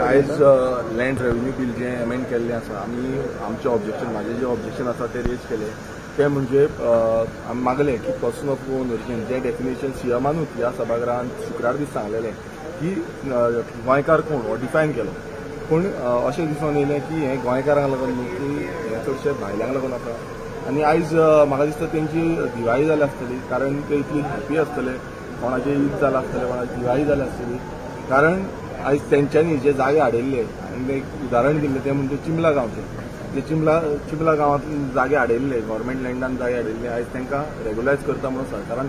आयज land revenue bill जे amend केल्लें आसा आमी आमचें ऑब्जेक्शन म्हाजें जें ऑब्जेक्शन आसा तें रेज केलें ते म्हणजे आमी मागलें की पर्सन ऑफ ओन ओरिजीन जें डेफिनेशन सीएमानूच ह्या सभागृहांत शुक्रार दीस सांगलेलें की गोंयकार कोण हो डिफायन केलो पूण अशें दिसून येयलें की हें गोंयकारांक लागून न्हू की हें चडशें भायल्यांक लागून आसा आनी आयज म्हाका दिसता तेंची दिवाळी जाली आसतली कारण ते इतली हॅप्पी आसतले कोणाचें ईद जालें आसतलें कोणाची दिवाळी जाली आसतली कारण आयज तेंच्यांनी जे जागे हाडयल्ले आनी एक उदाहरण दिल्लें तें म्हणजे चिंबला गांवचें जे चिंबला गांवांत जागे हाडयल्ले गव्हर्मेंट लँडान जागे हाडयल्ले आयज तांकां रेग्युलायज करता म्हणून सरकारान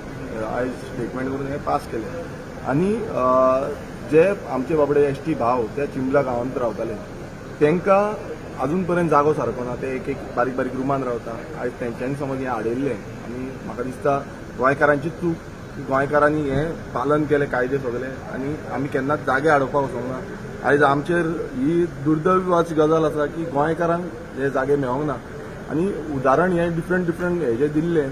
आयज स्टेटमेंट करून हें पास केलें आनी जे आमचे बाबडे एसटी भाव ते चिंबला गांवांत रावताले तांकां अजून पर्यंत जागो सारको ना ते एक बारीक बारीक रुमान रावता आयज तेंच्यांनी समज हें हाडयल्लें आनी म्हाका दिसता गोंयकारांची चूक गोंयकारांनी हें पालन केलें कायदे सगळे आनी आमी केन्नाच जागे हाडोवपाक वचोंक ना आयज आमचेर ही दुर्दैवाची गजाल आसा की गोंयकारांक हे जागे मेळोंक ना आनी उदाहरण हें डिफरंट हेजें दिल्लें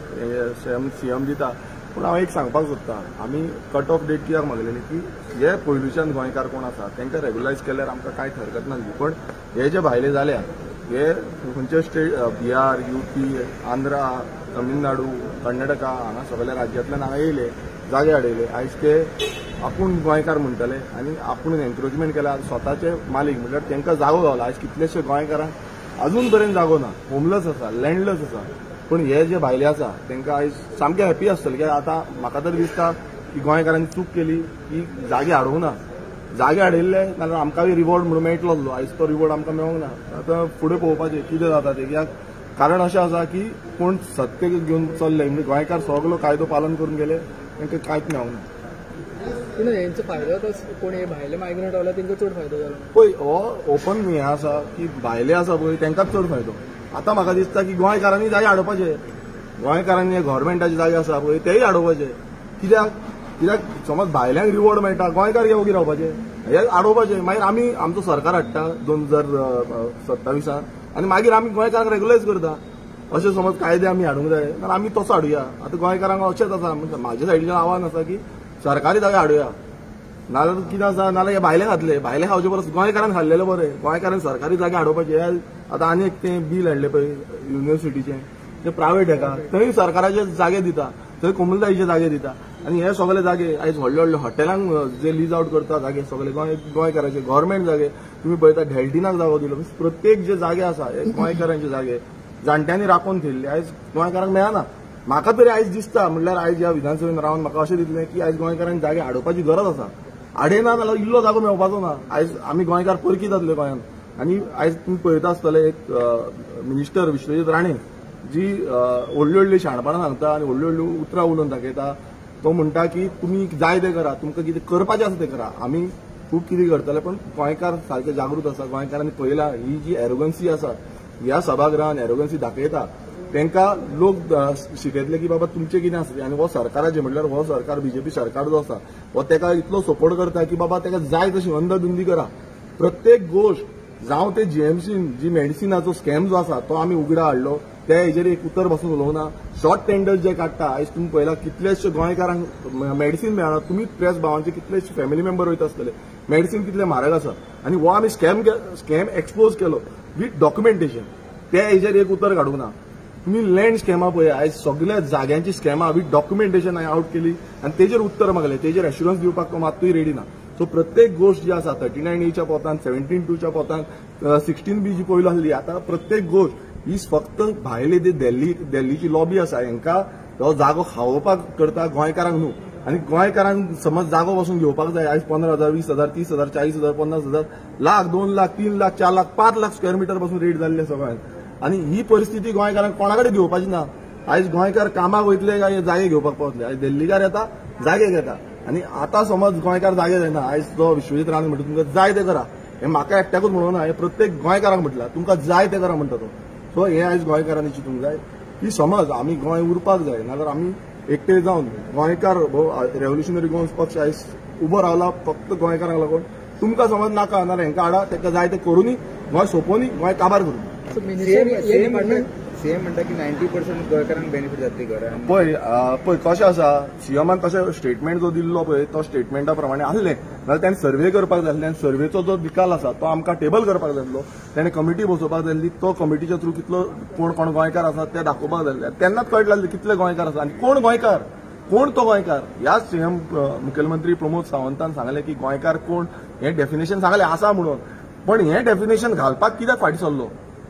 सीएम दिता पूण हांव एक सांगपाक सोदतां आमी कट ऑफ डेट कित्याक मागलेली की हे पयलुच्यान गोंयकार कोण आसा तांकां रेग्युलायज केल्यार आमकां कांयच हरकत ना पण हे जे भायले जाल्या हे खंयचे स्टेट बिहार यूपी आंध्रा तमिळनाडू कर्नाटका हांगा सगळ्या राज्यांतल्यान हांगा येयले जागे हाडयले आयज ते आपूण गोंयकार म्हणटले आनी आपूण एनक्रोचमेंट केला स्वताचे मालीक म्हणल्यार तांकां जागो गावला आयज कितलेशे गोंयकारांक अजून पर्यंत जागो ना होमलेस आसा लँडलेस आसा पूण हे जे भायले आसा तांकां आयज सामके हॅप्पी आसतले कित्याक आतां म्हाका तर दिसता की गोंयकारांनी चूक केली की जागे हाडूंक ना जागे हाडयल्ले नाल्यार आमकांय रिवॉर्ड म्हणून मेळटलो आयज तो रिवॉर्ड आमकां मेळोंक ना आतां फुडें पळोवपाचें कितें जाता तें कित्याक कारण अशें आसा की कोण सत्तेक घेवन चल्ले म्हणजे गोंयकार सगळो कायदो पालन करून गेले तांकां कांयच मेळोंक ना पूण हेंचो फायदो कोण हे भायले मायग्रंट रावला तांकां चड फायदो जालो पळय हो ओपन हें आसा की भायले आसा पळय तांकांच चड फायदो आतां म्हाका दिसता की गोंयकारांनी जागे हाडोवपाचे गोंयकारांनी गव्हर्मेंटाचे जागे आसा पळय तेय हाडोवपाचे कित्याक समज भायल्यांक रिवॉर्ड मेळटा गोंयकार येवगी रावपाचे हे हाडोवपाचे मागीर आमी आमचो सरकार हाडटा 2027 आनी मागीर आमी गोंयकारांक रेग्युलायज करता अशें समज कायदे आमी हाडूंक जाय जाल्यार आमी तसो हाडुया आतां गोंयकारांक अशेंच आसा म्हाज्या सायडीच्यान आव्हान आसा की सरकारी जागे हाडुया नाल्यार कितें आसा नाल्यार हे भायले खातले भायले खावचे परस गोंयकारांक हाडलेले बरें गोंयकारांक सरकारी जागे हाडोवपाचे आतां आनी एक तें बील हाडलें पळय युनिव्हर्सिटीचें तें प्रायवेट हेका थंय सरकाराचे जागे दिता थंय कोमुलतायेचे जागे दिता आनी हे सगळे जागे आयज व्हडले व्हडले हॉटेलांक जे लीज आउट करता जागे सगळे गोंयकाराचे गव्हर्मेंट जागे तुमी पळयता ढेल्टिनाक जागो दिलो प्रत्येक जे जागे आसा हे गोंयकारांचे जागे जाणट्यांनी राखून ठेयल्ले आयज गोंयकारांक मेळना म्हाका तरी आयज दिसता म्हणल्यार आयज ह्या विधानसभेन रावन म्हाका अशें दिसलें की आयज गोंयकारांक जागे हाडोवपाची गरज आसा हाडयना जाल्यार इल्लो जागो मेळपाचो ना आयज आमी गोंयकार परकी जातले गोंयांत आनी आयज तुमी पळयता आसतले एक मिनिस्टर विश्वजीत राणे जी व्हडली व्हडली शाणपणां सांगता आनी व्हडली व्हडली उतरां उलोवन दाखयता तो म्हणटा की तुमी जाय तें करा तुमकां कितें करपाचें आसा तें करा आमी खूब कितें करतले पण गोंयकार सारके जागृत आसा गोंयकारांनी पळयला ही जी एरोगन्सी आसा ह्या सभागृहान एरोगन्सी दाखयता तांकां लोक शिकयतले की बाबा तुमचें कितें आसा आनी हो सरकाराचें म्हणल्यार हो सरकार बीजेपी सरकार जो आसा हो ताका इतलो सपोर्ट करता की बाबा ताका जाय तशी अंधधुंदी करा प्रत्येक गोश्ट जावं ते जीएमसीन जी मेडिसिनाचो स्कॅम जो आसा तो आमी उगडा हाडलो ते हेजेर एक उतर बसून उलोवना शॉर्ट टेंडर्स जे काडटा आयज तुमी पळयला कितलेशे गोंयकारांक मेडिसीन मेळना तुमी प्रेस भावांचे कितलेशे फॅमिली मेंबर वयता आसतले मेडिसीन कितले म्हारग आसा आनी हो आमी स्कॅम एक्सपोज केलो विथ डॉक्युमेंटेशन ते हेजेर एक उतर काडूंक ना तुमी लँड स्कॅमा पळय आयज सगळ्या जाग्यांची स्कॅमा विथ डॉक्युमेंटेशन हांवें आउट केली आनी तेजेर उत्तर मागलें तेजेर एश्युरन्स दिवपाक तो मात्तूय रेडी ना सो प्रत्येक गोष्ट जी आसा 39A पोतान 17(2) पोतान 16B जी पयलो आसली आतां प्रत्येक गोष्ट ही फक्त भायले ते दिल्लीची लॉबी आसा हांकां हो जागो खावोवपाक करता गोंयकारांक न्हू आनी गोंयकारांक समज जागो वचून घेवपाक जाय आयज 15,000 20,000 30,000 40,000 50,000 लाख 2 लाख 3 लाख 4 लाख 5 लाख स्क्वेअर मिटर पासून रेट जाल्ले सगळ्यांक आनी ही परिस्थिती गोंयकारांक कोणा कडेन घेवपाची ना आयज गोंयकार कामाक वयतले काय जागे घेवपाक पावतले आयज दिल्लीकार येता जागे घेता आनी आतां समज गोंयकार जागे जायना आयज तो विश्वजीत राणे म्हणटा तुमकां जाय तें करा हें म्हाका एकट्याकूच म्हणूना हें प्रत्येक गोंयकारांक म्हटलां तुमकां जाय तें करा म्हणटा तो सो हें आयज गोंयकारांनी चिंतूंक जाय की समज आमी गोंय उरपाक जाय नाल्यार आमी एकटे जावन गोंयकार रेव्होल्युशनरी गोवन्स पक्ष आयज उबो रावला फक्त गोंयकारांक लागून तुमकां समज नाका नाल्यार हेंकां हाडा ताका जाय तें करुनी गोंय सोंपोवनी गोंय काबार करून सीएम म्हणटा की 90% गोंयकारांक बेनिफीट जातली घरां. पळय कशें आसा, सीएमान तशें स्टेटमेंट जो दिल्लो पळय तो स्टेटमेंटा प्रमाणे आहलें, नाल्यार ताणें सर्वे करपाक जाय आसलें, सर्वेचो जो निकाल आसा तो आमकां टेबल करपाक जाय आसलो, ताणें कमिटी बसोवपाक जाय आसली, तो कमिटीच्या थ्रू कितलो कोण कोण गोंयकार आसा ते दाखोवपाक जाय आसलें. तेन्नाच कळटलें कितले गोंयकार आसा आनी कोण गोंयकार, कोण तो गोंयकार. ह्या सीएम मुखेलमंत्री प्रमोद सावंतान सांगलें की गोंयकार कोण हें डेफिनेशन सांगलें आसा म्हणून, पण हें डेफिनेशन घालपाक कित्याक फाटीं सरलो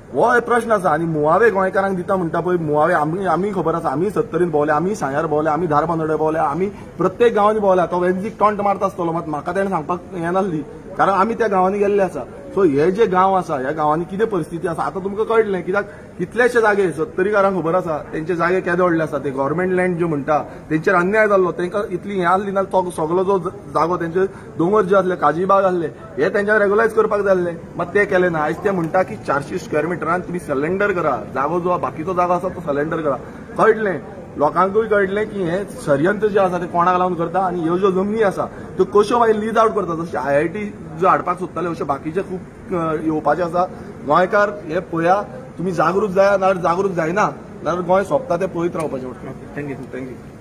हो प्रश्न आसा. आनी मुळावे गोंयकारांक दिता म्हणटा पळय, मुळावे आमी खबर आसा, आमी 70 भोंवले, आमी सांग्यार भोंवले, आमी धारबांदोड्या भोंवले, आमी प्रत्येक गांवांनी भोंवल्या. तो वेंचीक टॉंट मारता आसतलो, मात म्हाका ताणें सांगपाक हें नासली, कारण आमी त्या गांवांनी गेल्ले आसा. सो हे जे गांव आसा ह्या गांवांनी कितें परिस्थिती आसा आतां तुमकां कळटलें. कित्याक कितलेशे जागे 70कारांक खबर आसा तेंचे जागे केदोडले आसा, ते गव्हर्मेंट लँड ज्यो म्हणटा तेंचेर अन्याय जाल्लो, तांकां इतली हें आसली ना, तो सगळो जो जागो तेंचे दोंगर जे आसले, काजीबाग आसले, हे तेंच्या रेग्युलायज करपाक जाय आसलें, मात ते केलें ना. आयज ते म्हणटा की 400 स्क्वेअर मिटरान तुमी सलेंडर करा, जागो जो बाकीचो जागो आसा तो सलेंडर करा. कळटलें लोकांकूय कळटलें की हें षडयंत्र जें आसा तें कोणाक लावन करता आनी ह्यो ज्यो जमनी आसा त्यो कश्यो मागीर लीज आउट करता. जशें IIT ज्यो हाडपाक सोदताले अशें बाकीचे खूब येवपाचे आसा. गोंयकार हे पळया, तुमी जागृत जाया, नाल्यार जागृत जायना, नाल्यार गोंय सोंपता तें पळयत रावपाचें. थँक्यू.